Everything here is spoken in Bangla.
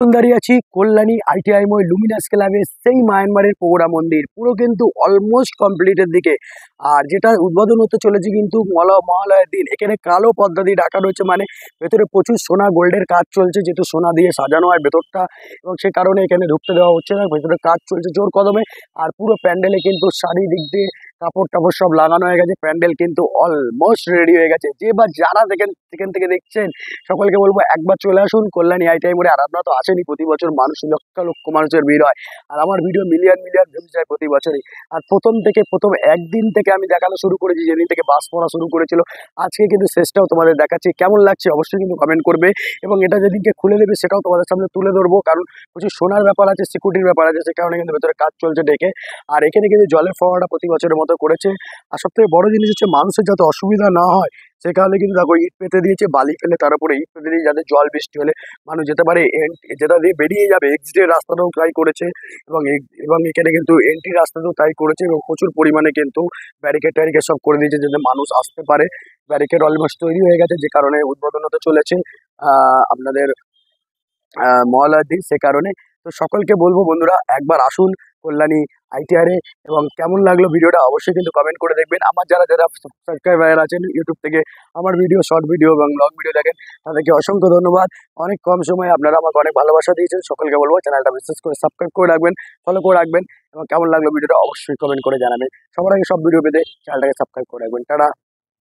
দাঁড়িয়ে আছি কল্যাণী আইটিআই মোড় লুমিনাস ক্লাবে, সেই মায়ানমারের পৌরা মন্দির পুরো কিন্তু অলমোস্ট কমপ্লিটের দিকে। আর যেটা উদ্বোধন হতে চলেছে কিন্তু মহালয়ার দিন। এখানে কালো পর্দা দিয়ে ঢাকা রয়েছে, মানে ভেতরে প্রচুর সোনা গোল্ডের কাজ চলছে, যেহেতু সোনা দিয়ে সাজানো হয় ভেতরটা, এবং সে কারণে এখানে ঢুকতে দেওয়া হচ্ছে না। ভেতরে কাজ চলছে জোর কদমে। আর পুরো প্যান্ডেলে কিন্তু চারিদিক দিয়ে কাপড় টাপড় সব লাগানো হয়ে গেছে। প্যান্ডেল কিন্তু অলমোস্ট রেডি হয়ে গেছে। যে বা যারা সেখান থেকে দেখছেন, সকলকে বলবো একবার চলে আসুন কল্যাণী আইটিআই মোড়ে। আর আপনারা তো আসেনি, প্রতি বছর মানুষ লক্ষ লক্ষ মানুষের ভিড় হয়। আর আমার ভিডিও মিলিয়ন মিলিয়ন ভিউজ যায় প্রতি বছরই। আর প্রথম একদিন থেকে আমি দেখানো শুরু করেছি, যেদিন থেকে বাস পড়া শুরু করেছিল। আজকে কিন্তু শেষটাও তোমাদের দেখাচ্ছি, কেমন লাগছে অবশ্যই কিন্তু কমেন্ট করবে। এবং এটা যেদিনকে খুলে দেবে সেটাও তোমাদের সামনে তুলে ধরবো, কারণ প্রচুর সোনার ব্যাপার আছে, সিকিউরিটির ব্যাপার আছে, সে কারণে কিন্তু ভেতরে কাজ চলছে ডেকে। আর এখানে কিন্তু জলের ফোয়ারাটা প্রতি বছরের মতো করেছে। আর সব থেকে বড় জিনিস হচ্ছে মানুষের যাতে অসুবিধা না হয়, সে কারণে কিন্তু দেখো ইট পেতে দিয়েছে, বালি ফেলে তার উপরে ইট পেতে দিয়ে, যাতে জল বৃষ্টি হলে মানুষ যেতে পারে। যেটা দিয়ে বেরিয়ে যাবে এক্সিটের রাস্তাটাও ট্রাই করেছে, এবং এবং এখানে কিন্তু এন্ট্রি রাস্তাটাও ট্রাই করেছে, এবং প্রচুর পরিমাণে কিন্তু ব্যারিকেড ট্যারিকেড সব করে দিয়েছে যাতে মানুষ আসতে পারে। ব্যারিকেড অলমোস্ট তৈরি হয়ে গেছে, যে কারণে উদ্বোধন হতে চলেছে আপনাদের মহালয়ার দিন, সে কারণে। তো সকলকে বলবো বন্ধুরা একবার আসুন কল্যাণী আইটিআর এ। এবং কেমন লাগলো ভিডিওটা অবশ্যই কিন্তু কমেন্ট করে দেখবেন। আমার যারা যারা সাবস্ক্রাইবার আছেন ইউটিউব থেকে আমার ভিডিও, শর্ট ভিডিও এবং লং ভিডিও দেখেন, তাদেরকে অসংখ্য ধন্যবাদ। অনেক কম সময়ে আপনারা আমাকে অনেক ভালোবাসা দিয়েছেন। সকলকে বলবো চ্যানেলটা বিশেষ করে সাবস্ক্রাইব করে রাখবেন, ফলো করে রাখবেন, এবং কেমন লাগলো ভিডিওটা অবশ্যই কমেন্ট করে জানাবেন। সবার আগে সব ভিডিও পেতে চ্যানেলটাকে সাবস্ক্রাইব করে রাখবেন। টাটা।